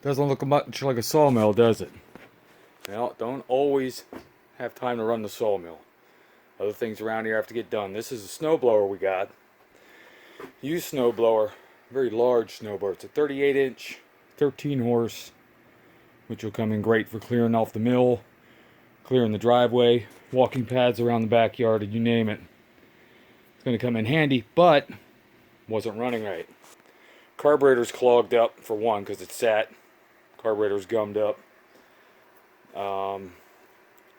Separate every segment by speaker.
Speaker 1: Doesn't look much like a sawmill, does it? Well, don't always have time to run the sawmill. Other things around here have to get done. This is a snowblower we got. Used snowblower, very large snowblower. It's a 38-inch, 13 horse, which will come in great for clearing off the mill, clearing the driveway, walking paths around the backyard, and you name it. It's going to come in handy, but wasn't running right. Carburetor's clogged up for one because it's sat. Carburetor's gummed up.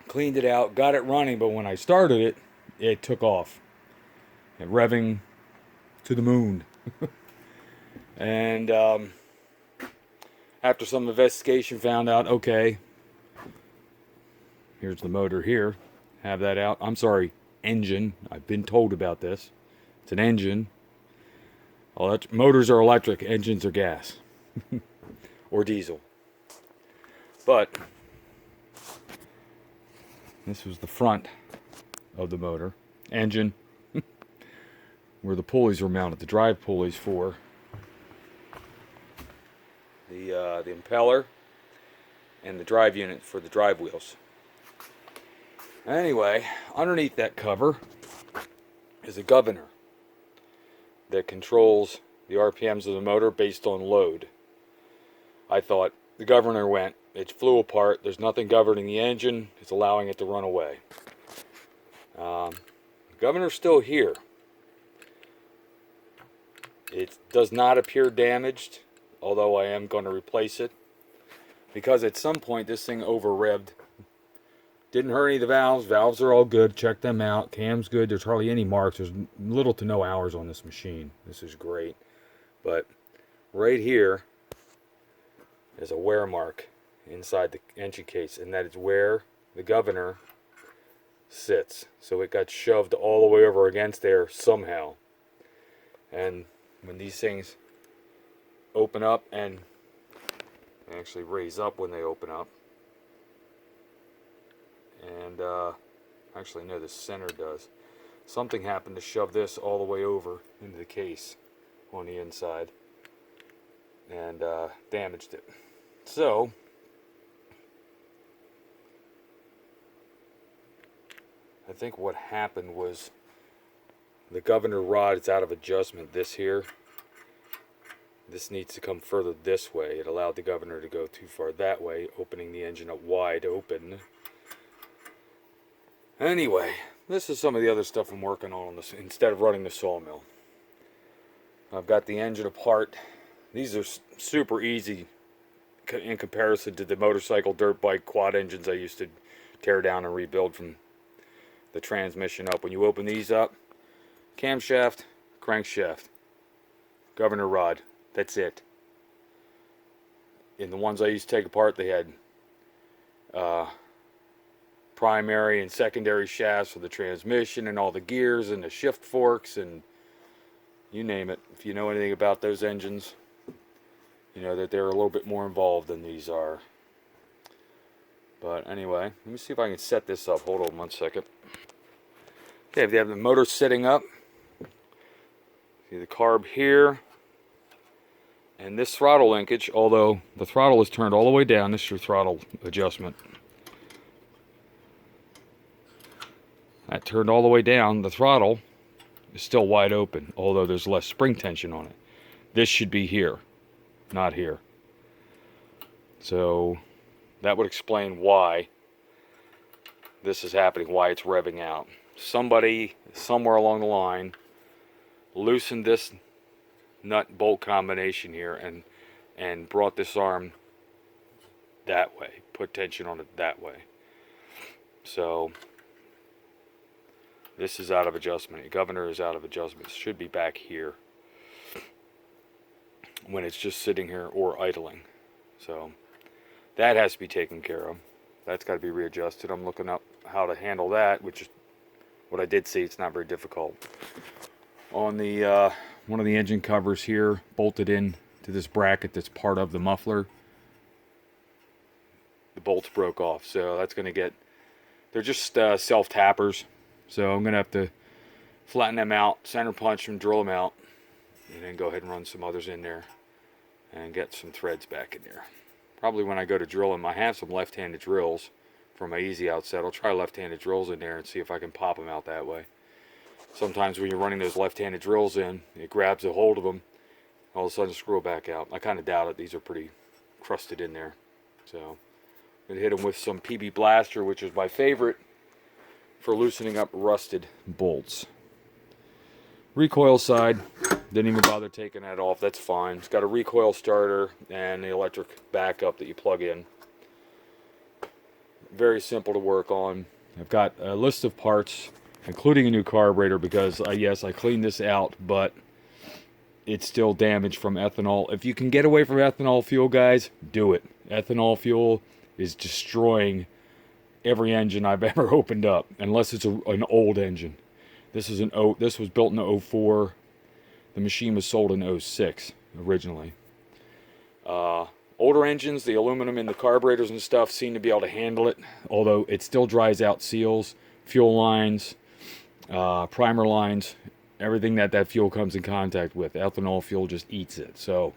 Speaker 1: Cleaned it out, got it running, but when I started it, it took off. And revving to the moon. And after some investigation, found out, okay, here's the motor here. Have that out. I'm sorry, engine. I've been told about this. It's an engine. Motors are electric, engines are gas. Or diesel. But this was the front of the motor. Engine. Where the pulleys were mounted, the drive pulleys for the impeller and the drive unit for the drive wheels. Anyway, underneath that cover is a governor that controls the RPMs of the motor based on load. I thought the governor went, it flew apart, there's nothing governing the engine, it's allowing it to run away. The governor's still here. It does not appear damaged, although I am going to replace it. Because at some point this thing over-revved. Didn't hurt any of the valves. Valves are all good. Check them out. Cam's good. There's hardly any marks. There's little to no hours on this machine. This is great. But right here is a wear mark inside the engine case. And that is where the governor sits. So it got shoved all the way over against there somehow. And when these things open up and actually raise up when they open up, and actually no, the center does, something happened to shove this all the way over into the case on the inside and damaged it. So I think what happened was the governor rod is out of adjustment. This here, this needs to come further this way. It allowed the governor to go too far that way, opening the engine up wide open. Anyway, this is some of the other stuff I'm working on this instead of running the sawmill. I've got the engine apart. These are super easy in comparison to the motorcycle, dirt bike, quad engines I used to tear down and rebuild from the transmission up. When you open these up, camshaft, crankshaft, governor rod, that's it. In the ones I used to take apart, they had primary and secondary shafts for the transmission and all the gears and the shift forks and you name it. If you know anything about those engines, you know that they're a little bit more involved than these are. But anyway, let me see if I can set this up. Hold on one second. Okay, if you have the motor sitting up, see the carb here, and this throttle linkage, although the throttle is turned all the way down, this is your throttle adjustment. That turned all the way down, the throttle is still wide open, although there's less spring tension on it. This should be here, not here. So that would explain why this is happening, why it's revving out. Somebody, somewhere along the line, loosened this nut bolt combination here and brought this arm that way, put tension on it that way. So this is out of adjustment. The governor is out of adjustment. It should be back here when it's just sitting here or idling. So that has to be taken care of. That's got to be readjusted. I'm looking up how to handle that, which is what I did see. It's not very difficult. On the one of the engine covers here, bolted in to this bracket that's part of the muffler, the bolts broke off. So that's going to get, they're just self-tappers. So I'm going to have to flatten them out, center punch them, drill them out, and then go ahead and run some others in there and get some threads back in there. Probably when I go to drill them. I have some left-handed drills for my easy out set. I'll try left-handed drills in there and see if I can pop them out that way. Sometimes when you're running those left-handed drills in, it grabs a hold of them, all of a sudden screw it back out. I kind of doubt it. These are pretty crusted in there. So I'm going to hit them with some PB Blaster, which is my favorite for loosening up rusted bolts. Recoil side, didn't even bother taking that off. That's fine. It's got a recoil starter and the electric backup that you plug in. Very simple to work on. I've got a list of parts, including a new carburetor, because yes, I cleaned this out, but it's still damaged from ethanol. If you can get away from ethanol fuel, guys, do it. Ethanol fuel is destroying every engine I've ever opened up, unless it's an old engine. This was built in 04. The machine was sold in 06 originally. Older engines, the aluminum in the carburetors and stuff seem to be able to handle it, although it still dries out seals, fuel lines, primer lines, everything that fuel comes in contact with. Ethanol fuel just eats it. So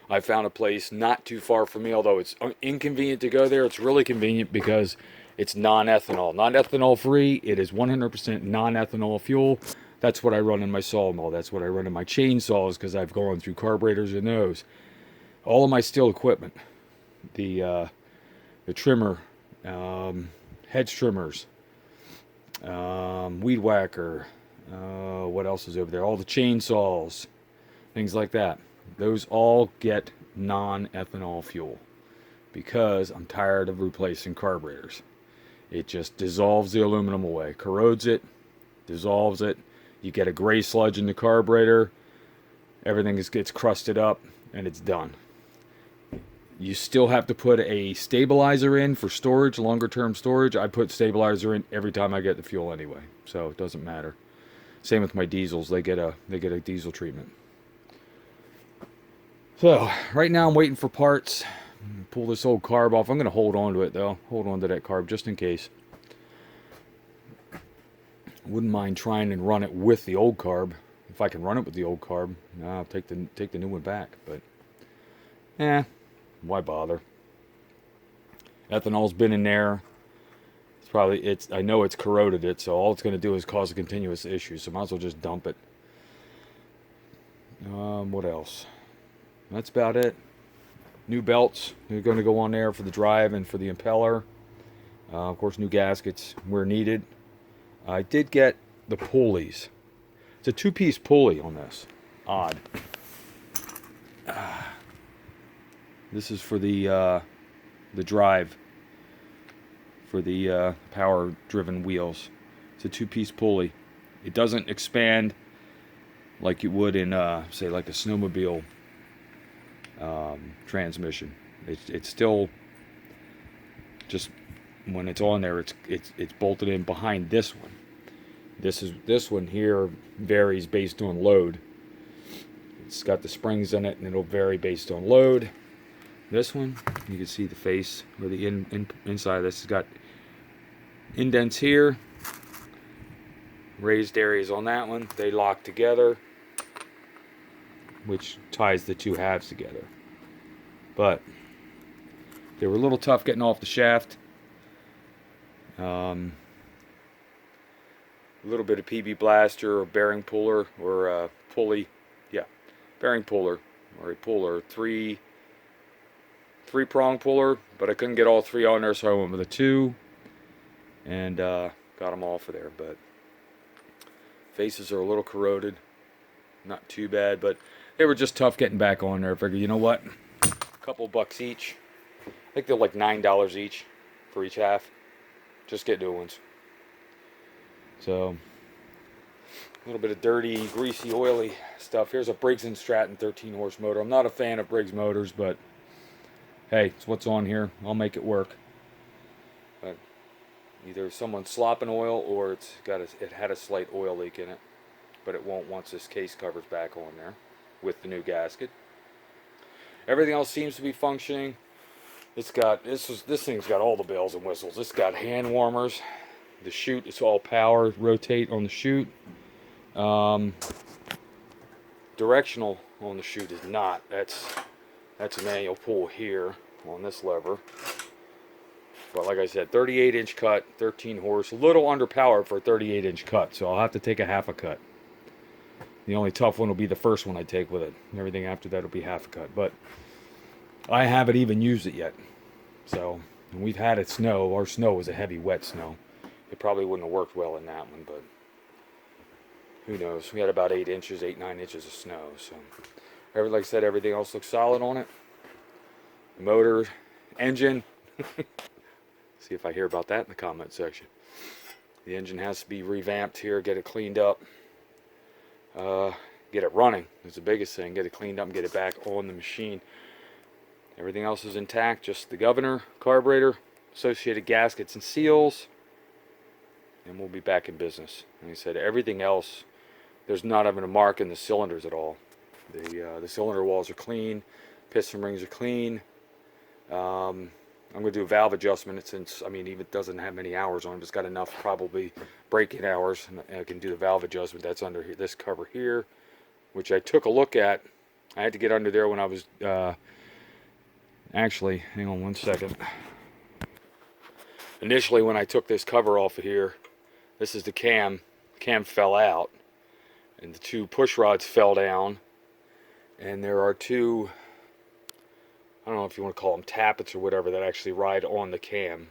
Speaker 1: I found a place not too far from me, although it's inconvenient to go there. It's really convenient because it's non-ethanol. Non-ethanol free. It is 100% non-ethanol fuel. That's what I run in my Sawmill. That's what I run in my chainsaws, because I've gone through carburetors in those. All of my steel equipment, the trimmer, hedge trimmers, weed whacker, what else is over there? All the chainsaws, things like that. Those all get non-ethanol fuel because I'm tired of replacing carburetors. It just dissolves the aluminum away, corrodes it, dissolves it. You get a gray sludge in the carburetor, everything gets crusted up, and it's done. You still have to put a stabilizer in for storage, longer term storage. I put stabilizer in every time I get the fuel anyway, so it doesn't matter. Same with my diesels, they get a diesel treatment. So right now I'm waiting for parts. Pull this old carb off. I'm going to hold on to it though. Hold on to that carb just in case. Wouldn't mind trying and run it with the old carb. If I can run it with the old carb, I'll take the new one back. But why bother? Ethanol's been in there. I know it's corroded it, so all it's going to do is cause a continuous issue. So might as well just dump it. What else? That's about it. New belts. They're going to go on there for the drive and for the impeller. Of course, new gaskets where needed. I did get the pulleys. It's a two-piece pulley on this. Odd. This is for the drive, for the power-driven wheels. It's a two-piece pulley. It doesn't expand like you would in, say, like a snowmobile transmission. It's still just, when it's on there, it's bolted in behind this one. This one here varies based on load. It's got the springs in it, and it'll vary based on load. This one, you can see the face, or the inside of this has got indents here, raised areas on that one. They lock together, which ties the two halves together. But they were a little tough getting off the shaft. A little bit of PB Blaster or bearing puller or a pulley. Yeah, bearing puller or a puller. Three-prong puller, but I couldn't get all three on there, so I went with a two and got them all for there. But faces are a little corroded. Not too bad, but they were just tough getting back on there. I figured, you know what? A couple bucks each. I think they're like $9 each for each half. Just get new ones. So, a little bit of dirty, greasy, oily stuff. Here's a Briggs & Stratton 13-horse motor. I'm not a fan of Briggs motors, but hey, it's what's on here. I'll make it work. But either someone's slopping oil or it had a slight oil leak in it. But it won't once this case cover's back on there with the new gasket. Everything else seems to be functioning. It's got this thing's got all the bells and whistles. It's got hand warmers. The chute is all power, rotate on the chute. Directional on the chute is not. That's That's a manual pull here on this lever. But like I said, 38-inch cut, 13 horse, a little underpowered for a 38-inch cut, so I'll have to take a half a cut. The only tough one will be the first one I take with it. Everything after that will be half a cut. But I haven't even used it yet. So, and we've had it snow. Our snow was a heavy, wet snow. It probably wouldn't have worked well in that one, but who knows. We had about 8 inches, 8, 9 inches of snow. So, like I said, everything else looks solid on it. The motor, engine. See if I hear about that in the comment section. The engine has to be revamped here, get it cleaned up. Get it running is the biggest thing. Get it cleaned up and get it back on the machine. Everything else is intact, just the governor, carburetor, associated gaskets and seals, and we'll be back in business. Like I said, everything else, there's not even a mark in the cylinders at all. The cylinder walls are clean, piston rings are clean. I'm going to do a valve adjustment since, I mean, even doesn't have many hours on it. It's got enough probably break-in hours, and I can do the valve adjustment. That's under here, this cover here, which I took a look at. I had to get under there when I was, actually, hang on one second. Initially, when I took this cover off of here, this is the cam. The cam fell out, and the two push rods fell down, and there are two, I don't know if you want to call them tappets or whatever, that actually ride on the cam.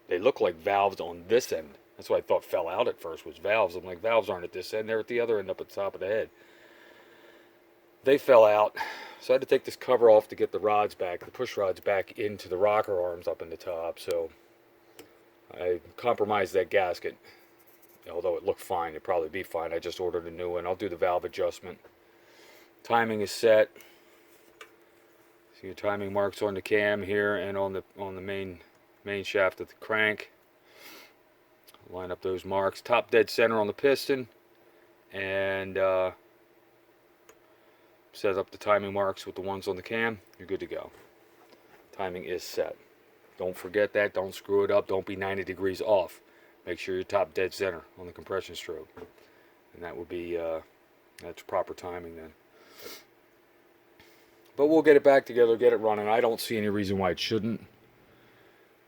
Speaker 1: They look like valves on this end. That's what I thought fell out at first, was valves. I'm like, valves aren't at this end, they're at the other end up at the top of the head. They fell out, so I had to take this cover off to get the rods back, the push rods back into the rocker arms up in the top. So I compromised that gasket. Although it looked fine, it'd probably be fine. I just ordered a new one. I'll do the valve adjustment. Timing is set. See your timing marks on the cam here and on the main shaft of the crank. Line up those marks. Top dead center on the piston, and set up the timing marks with the ones on the cam. You're good to go. Timing is set. Don't forget that. Don't screw it up. Don't be 90 degrees off. Make sure you're top dead center on the compression stroke, and that would be that's proper timing then. But we'll get it back together, get it running. I don't see any reason why it shouldn't.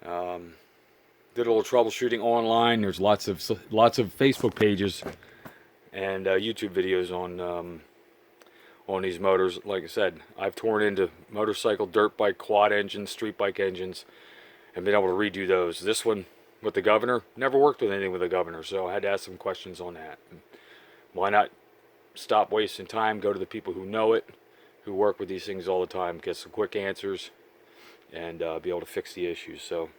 Speaker 1: Did a little troubleshooting online. There's lots of Facebook pages and YouTube videos on these motors. Like I said, I've torn into motorcycle, dirt bike, quad engines, street bike engines, and been able to redo those. This one with the governor, never worked with anything with a governor, so I had to ask some questions on that. Why not stop wasting time, go to the people who know it, who work with these things all the time, get some quick answers, and be able to fix the issues. So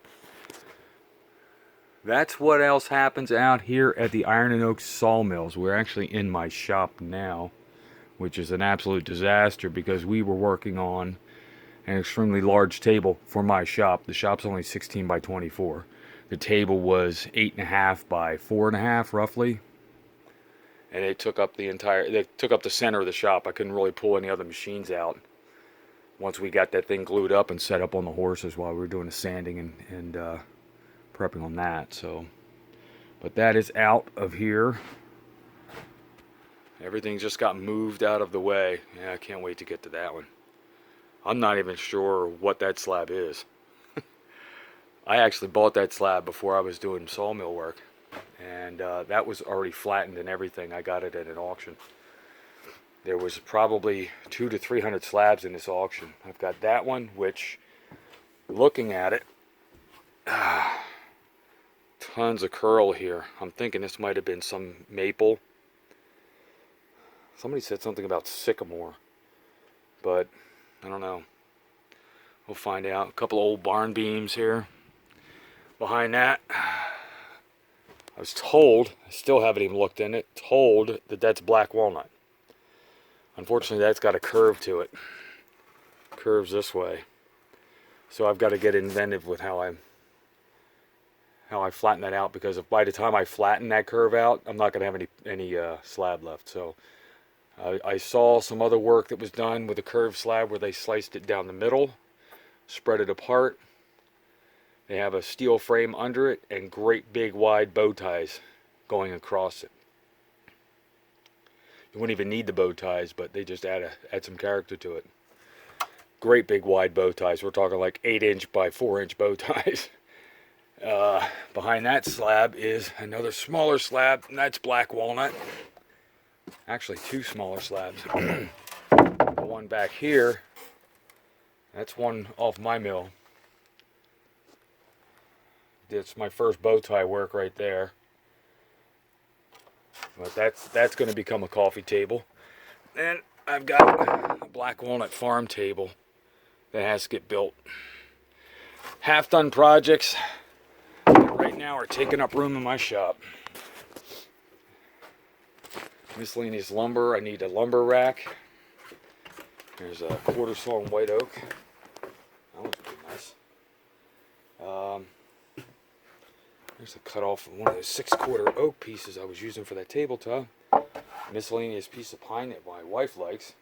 Speaker 1: that's what else happens out here at the Iron and Oak Sawmills. We're actually in my shop now, which is an absolute disaster because we were working on an extremely large table for my shop. The shop's only 16 by 24. The table was 8.5 by 4.5 roughly. And they took up the center of the shop. I couldn't really pull any other machines out once we got that thing glued up and set up on the horses while we were doing the sanding and prepping on that. So, but that is out of here. Everything just got moved out of the way. Yeah, I can't wait to get to that one. I'm not even sure what that slab is. I actually bought that slab before I was doing sawmill work. And that was already flattened and everything. I got it at an auction. There was probably 200 to 300 slabs in this auction. I've got that one, which, looking at it, tons of curl here. I'm thinking this might have been some maple. Somebody said something about sycamore, but I don't know. We'll find out. A couple old barn beams here. Behind that, I was told, I still haven't even looked in it, told that that's black walnut. Unfortunately, that's got a curve to it. Curves this way. So I've got to get inventive with how I flatten that out, because if by the time I flatten that curve out, I'm not going to have any slab left. So I saw some other work that was done with a curved slab where they sliced it down the middle, spread it apart. They have a steel frame under it and great big wide bow ties going across it. You wouldn't even need the bow ties, but they just add some character to it. great big wide bow ties. We're talking like 8-inch by 4-inch bow ties. Behind that slab is another smaller slab, and that's black walnut. Actually, two smaller slabs. The one back here, that's one off my mill. It's my first bow tie work right there. But that's going to become a coffee table. And I've got a black walnut farm table that has to get built. Half done projects that right now are taking up room in my shop. Miscellaneous lumber. I need a lumber rack. There's a quarter saw white oak. That one's pretty nice. There's a cut off of one of those 6/4 oak pieces I was using for that tabletop. Miscellaneous piece of pine that my wife likes.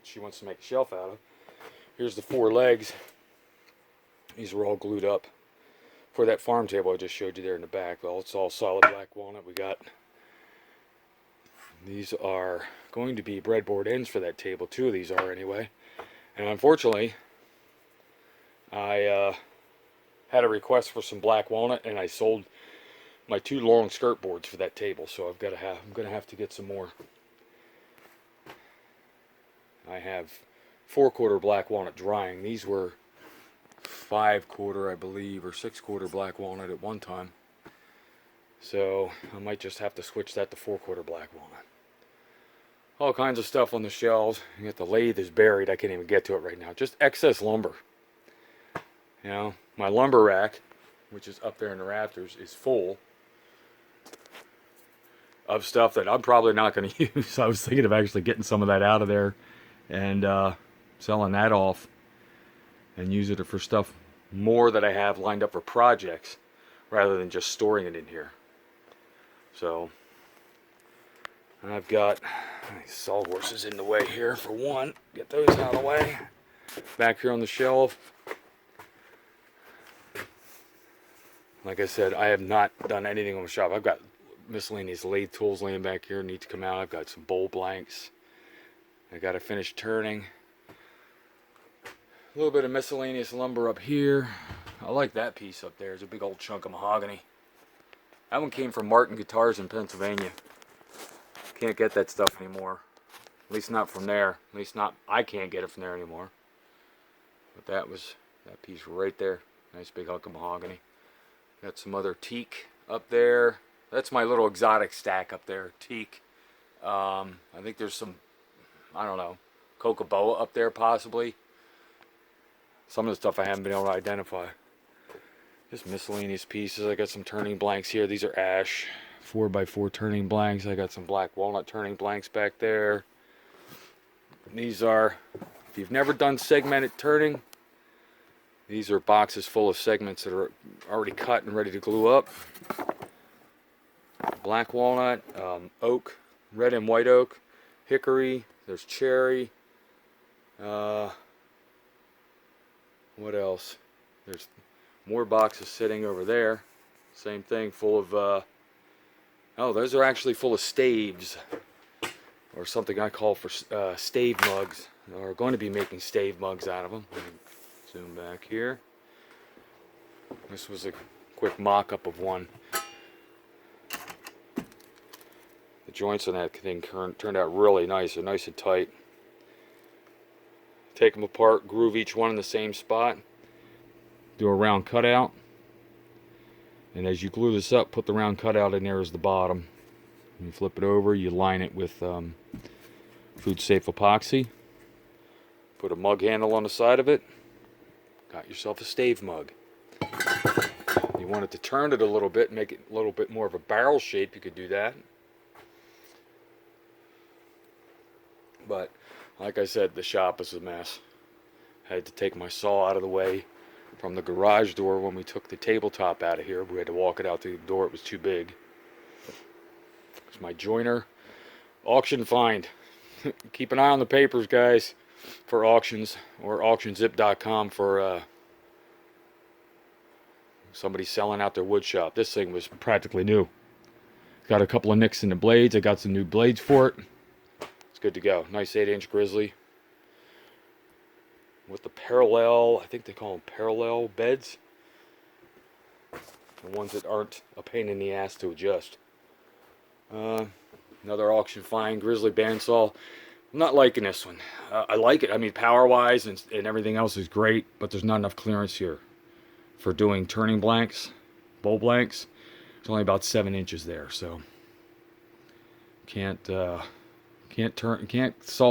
Speaker 1: She wants to make a shelf out of. Here's the 4 legs. These are all glued up for that farm table I just showed you there in the back. Well, it's all solid black walnut. We got these are going to be breadboard ends for that table. 2 of these are anyway. And unfortunately, I had a request for some black walnut, and I sold my 2 long skirt boards for that table. So I'm gonna have to get some more. I have 4/4 black walnut drying. These were 5/4, I believe, or 6/4 black walnut at one time. So I might just have to switch that to 4/4 black walnut. All kinds of stuff on the shelves. You got the lathe is buried. I can't even get to it right now. Just excess lumber. You know, my lumber rack, which is up there in the rafters, is full of stuff that I'm probably not going to use. I was thinking of actually getting some of that out of there and selling that off and use it for stuff more that I have lined up for projects rather than just storing it in here. So I've got sawhorses in the way here for one. Get those out of the way. Back here on the shelf, like I said, I have not done anything on the shop. I've got miscellaneous lathe tools laying back here, need to come out. I've got some bowl blanks. I got to finish turning. A little bit of miscellaneous lumber up here. I like that piece up there. It's a big old chunk of mahogany. That one came from Martin Guitars in Pennsylvania. Can't get that stuff anymore. At least not from there. At least not, I can't get it from there anymore. But that was that piece right there. Nice big hunk of mahogany. Got some other teak up there. That's my little exotic stack up there, teak. I think there's some, I don't know, cocoa up there possibly. Some of the stuff I haven't been able to identify. Just miscellaneous pieces. I got some turning blanks here. These are ash 4x4 turning blanks. I got some black walnut turning blanks back there. These are, if you've never done segmented turning, these are boxes full of segments that are already cut and ready to glue up. Black walnut, oak, red and white oak, hickory, there's cherry. What else? There's more boxes sitting over there. Same thing, full of, oh, those are actually full of staves, or something I call for stave mugs. We're going to be making stave mugs out of them. Zoom back here. This was a quick mock-up of one. The joints on that thing turned out really nice. They're nice and tight. Take them apart, groove each one in the same spot. Do a round cutout. And as you glue this up, put the round cutout in there as the bottom. You flip it over, you line it with food safe epoxy. Put a mug handle on the side of it. Got yourself a stave mug. You wanted to turn it a little bit, make it a little bit more of a barrel shape, you could do that. But like I said, the shop is a mess. I had to take my saw out of the way from the garage door when we took the tabletop out of here. We had to walk it out through the door, it was too big. It's my joiner. Auction find. Keep an eye on the papers, guys, for auctions, or auctionzip.com for somebody selling out their wood shop. This thing was practically new. Got a couple of nicks in the blades. I got some new blades for it. It's good to go. Nice 8-inch grizzly. with the parallel, I think they call them parallel beds. The ones that aren't a pain in the ass to adjust. Another auction find, Grizzly bandsaw. I'm not liking this one. I like it. I mean, power-wise and everything else is great, but there's not enough clearance here for doing turning blanks, bowl blanks. It's only about 7 inches there, so can't saw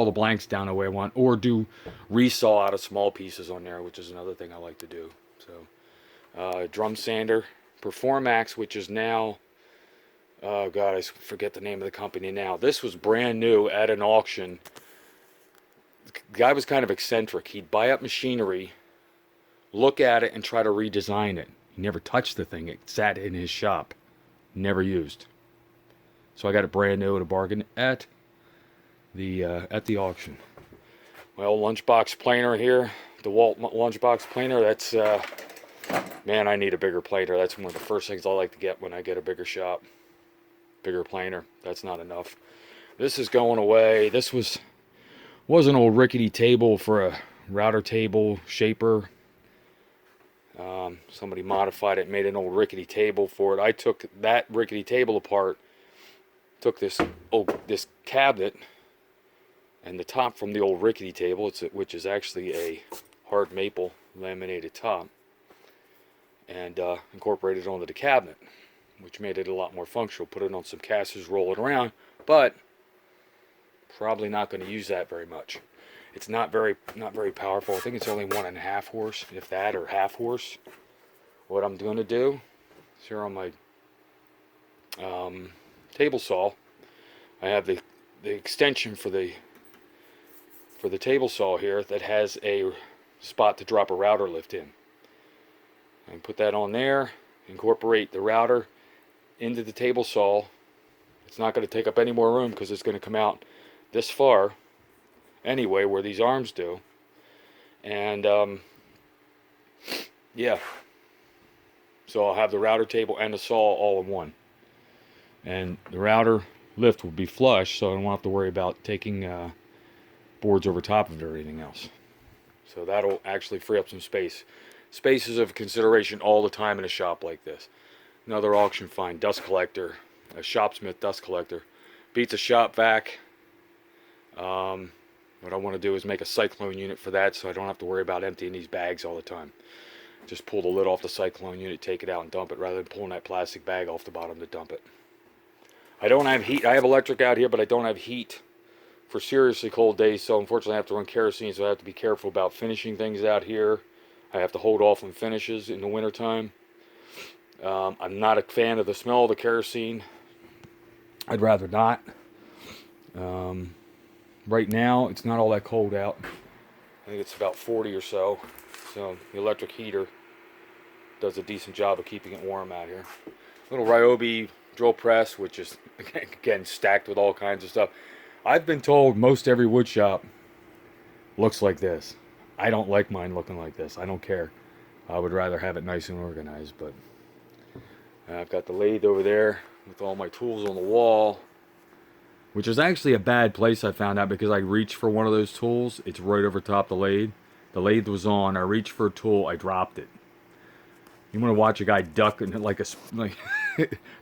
Speaker 1: the blanks down the way I want, or do resaw out of small pieces on there, which is another thing I like to do. So, drum sander, Performax, which is now, oh god, I forget the name of the company now. This was brand new at an auction. The guy was kind of eccentric. He'd buy up machinery, look at it, and try to redesign it. He never touched the thing. It sat in his shop, never used. So I got it brand new at a bargain at the auction. Well, lunchbox planer here, DeWalt lunchbox planer. That's man, I need a bigger planer. That's one of the first things I like to get when I get a bigger shop. Bigger planer. That's not enough. This is going away. This was an old rickety table for a router table shaper. Somebody modified it, made an old rickety table for it. I took that rickety table apart, took this cabinet and the top from the old rickety table, which is actually a hard maple laminated top, and incorporated it onto the cabinet, which made it a lot more functional. Put it on some casters, roll it around, but probably not going to use that very much. It's not very powerful. I think it's only 1.5 horse, if that, or half horse. What I'm going to do is here on my table saw, I have the extension for the table saw here that has a spot to drop a router lift in. And put that on there, incorporate the router into the table saw. It's not going to take up any more room because it's going to come out this far anyway, where these arms do. And yeah, so I'll have the router table and the saw all in one, and the router lift will be flush, so I don't have to worry about taking boards over top of it or anything else. So that'll actually free up some space. Space is of consideration all the time in a shop like this. Another auction find, dust collector, a Shopsmith dust collector. Beats a shop vac. What I want to do is make a cyclone unit for that, so I don't have to worry about emptying these bags all the time. Just pull the lid off the cyclone unit, take it out and dump it, rather than pulling that plastic bag off the bottom to dump it. I don't have heat. I have electric out here, but I don't have heat for seriously cold days, so unfortunately I have to run kerosene, so I have to be careful about finishing things out here. I have to hold off on finishes in the wintertime. I'm not a fan of the smell of the kerosene. I'd rather not. Right now, it's not all that cold out. I think it's about 40 or so. So the electric heater does a decent job of keeping it warm out here. Little Ryobi drill press, which is, again, stacked with all kinds of stuff. I've been told most every wood shop looks like this. I don't like mine looking like this. I don't care. I would rather have it nice and organized, but I've got the lathe over there with all my tools on the wall, which is actually a bad place, I found out, because I reached for one of those tools. It's right over top the lathe. The lathe was on. I reached for a tool. I dropped it. You want to watch a guy duck like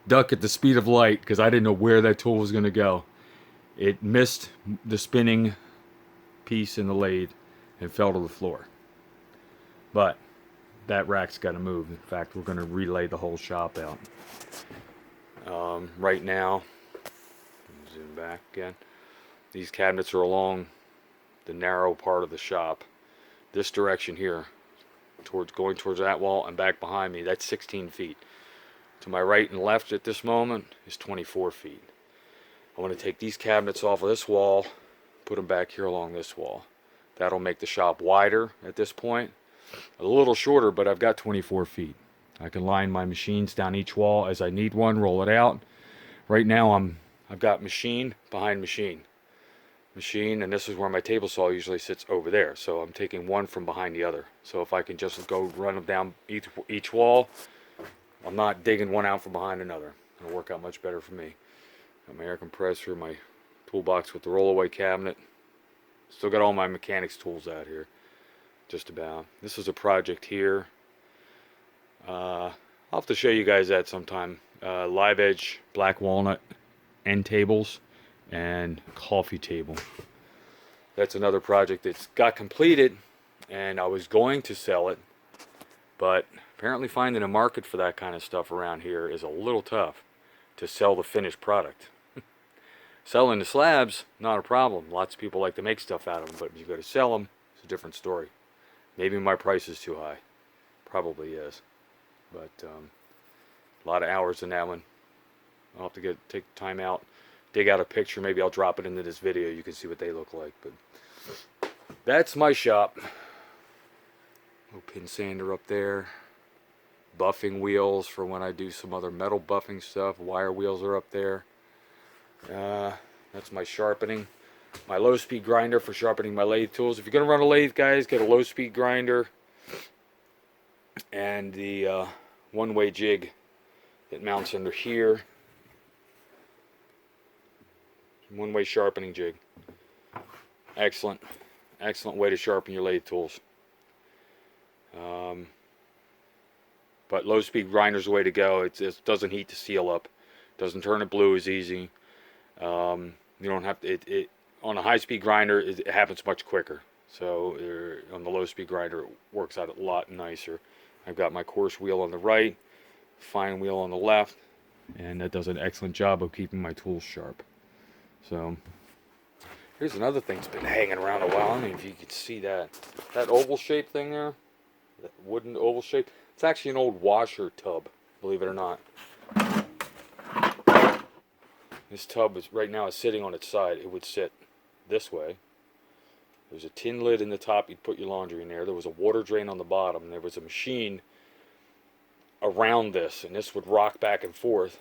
Speaker 1: duck at the speed of light, because I didn't know where that tool was going to go. It missed the spinning piece in the lathe and fell to the floor. But that rack's got to move. In fact, we're going to relay the whole shop out. Right now, zoom back again. These cabinets are along the narrow part of the shop. This direction here, going towards that wall and back behind me, that's 16 feet. To my right and left at this moment is 24 feet. I want to take these cabinets off of this wall, put them back here along this wall. That'll make the shop wider at this point. A little shorter, but I've got 24 feet. I can line my machines down each wall as I need one, roll it out. Right now I've got machine behind machine. Machine, and this is where my table saw usually sits, over there. So I'm taking one from behind the other. So if I can just go run them down each wall, I'm not digging one out from behind another. It'll work out much better for me. Got my air compressor, my toolbox with the rollaway cabinet. Still got all my mechanics tools out here. just about. This is a project here. I'll have to show you guys that sometime. Live edge black walnut end tables and coffee table. That's another project that's got completed, and I was going to sell it, but apparently finding a market for that kind of stuff around here is a little tough to sell the finished product. Selling the slabs, not a problem. Lots of people like to make stuff out of them, but if you go to sell them, it's a different story. Maybe my price is too high. Probably is. But a lot of hours in that one. I'll have to take time out, dig out a picture. Maybe I'll drop it into this video. You can see what they look like. But that's my shop. Little pin sander up there. Buffing wheels for when I do some other metal buffing stuff. Wire wheels are up there. That's my sharpening. My low speed grinder for sharpening my lathe tools. If you're going to run a lathe, guys, get a low speed grinder and the one-way jig that mounts under here. One-way sharpening jig. Excellent way to sharpen your lathe tools. But low speed grinder is the way to go. It doesn't heat the seal up, doesn't turn it blue as easy. You don't have to, on a high-speed grinder it happens much quicker, so on the low-speed grinder it works out a lot nicer. I've got my coarse wheel on the right, fine wheel on the left, and that does an excellent job of keeping my tools sharp. So here's another thing that's been hanging around a while. I don't know if you can see that oval shape thing there, that wooden oval shape. It's actually an old washer tub, believe it or not. This tub is right now sitting on its side. It would sit this way. There's a tin lid in the top. You'd put your laundry in there. There was a water drain on the bottom. And there was a machine around this, and this would rock back and forth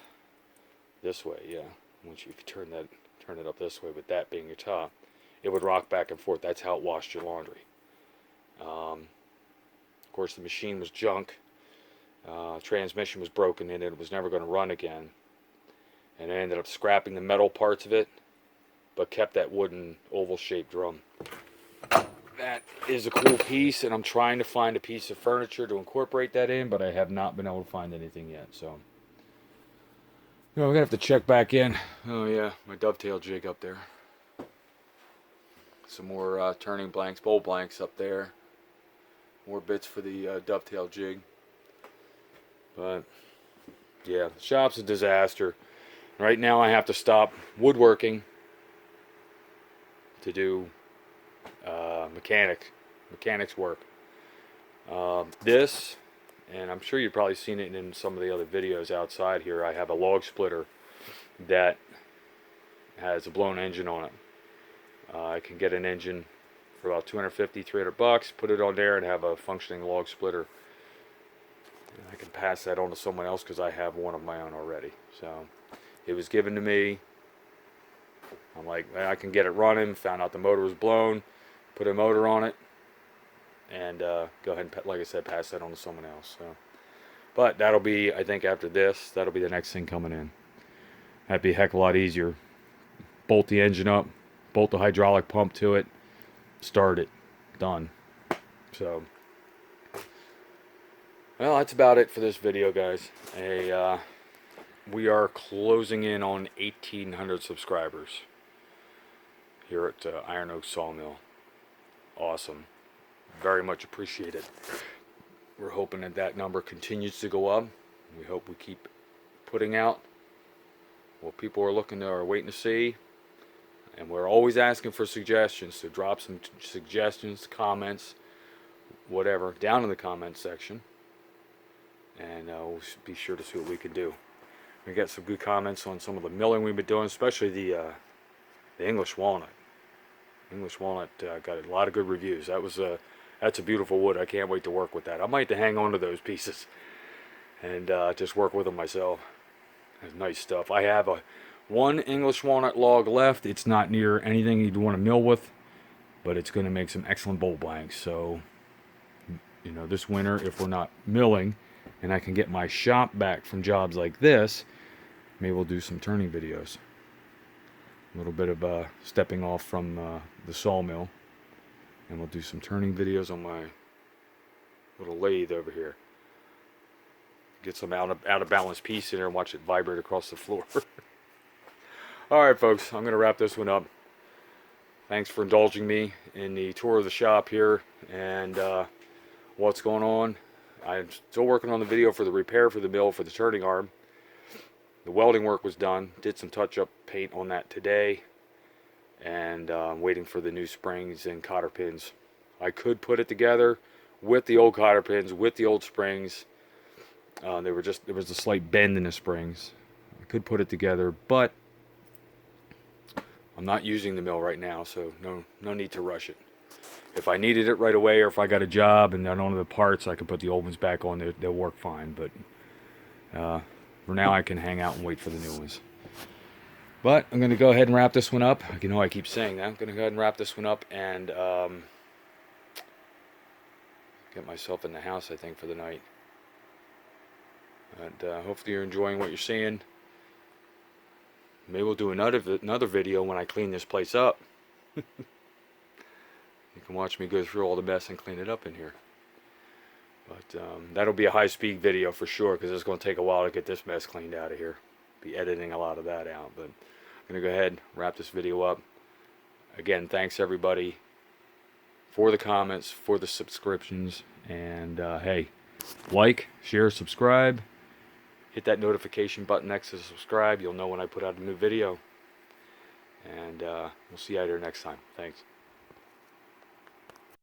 Speaker 1: this way. Yeah, once you turn it up this way, with that being your top, it would rock back and forth. That's how it washed your laundry. Of course, the machine was junk. Transmission was broken in it. It was never going to run again. And I ended up scrapping the metal parts of it, but kept that wooden oval shaped drum. That is a cool piece, and I'm trying to find a piece of furniture to incorporate that in, but I have not been able to find anything yet. So, we're gonna have to check back in. Oh yeah, my dovetail jig up there. Some more turning blanks, bowl blanks up there. More bits for the dovetail jig. But yeah, the shop's a disaster. Right now I have to stop woodworking to do mechanics work. This, and I'm sure you've probably seen it in some of the other videos outside here, I have a log splitter that has a blown engine on it. I can get an engine for about $250-300, put it on there and have a functioning log splitter. And I can pass that on to someone else because I have one of my own already. So it was given to me. I'm like, I can get it running. Found out the motor was blown, put a motor on it, and go ahead and, like I said, pass that on to someone else. So, but that'll be, I think, after this, that'll be the next thing coming in. That'd be a heck of a lot easier. Bolt the engine up, bolt the hydraulic pump to it, start it, done. So, well, that's about it for this video, guys. We are closing in on 1,800 subscribers here at Iron Oak Sawmill. Awesome. Very much appreciated. We're hoping that that number continues to go up. We hope we keep putting out what people are looking to, are waiting to see. And we're always asking for suggestions, so drop some suggestions, comments, whatever, down in the comment section. And we'll be sure to see what we can do. We got some good comments on some of the milling we've been doing, especially the English walnut. English walnut got a lot of good reviews. That's a beautiful wood. I can't wait to work with that. I might have to hang on to those pieces and just work with them myself. That's nice stuff. I have one English walnut log left. It's not near anything you'd want to mill with, but it's going to make some excellent bowl blanks. So, you know, this winter, if we're not milling and I can get my shop back from jobs like this, maybe we'll do some turning videos. A little bit of stepping off from the sawmill And we'll do some turning videos on my little lathe over here. Get some out of balance piece in there and watch it vibrate across the floor. Alright folks, I'm going to wrap this one up. Thanks for indulging me in the tour of the shop here and what's going on. I'm still working on the video for the repair for the mill for the turning arm. The welding work was done. Did some touch-up paint on that today. And I'm waiting for the new springs and cotter pins. I could put it together with the old cotter pins, with the old springs. There was a slight bend in the springs. I could put it together, but I'm not using the mill right now, so no need to rush it. If I needed it right away, or if I got a job and I don't have the parts, I could put the old ones back on. They'll work fine, but for now I can hang out and wait for the new ones. But I'm going to go ahead and wrap this one up. You know I keep saying that. I'm going to go ahead and wrap this one up and get myself in the house, I think, for the night. And hopefully you're enjoying what you're seeing. Maybe we'll do another video when I clean this place up. You can watch me go through all the mess and clean it up in here. But that'll be a high-speed video for sure, because it's going to take a while to get this mess cleaned out of here. Be editing a lot of that out, but I'm going to go ahead and wrap this video up. Again, thanks everybody for the comments, for the subscriptions, and hey, like, share, subscribe. Hit that notification button next to subscribe. You'll know when I put out a new video. And we'll see you out here next time. Thanks.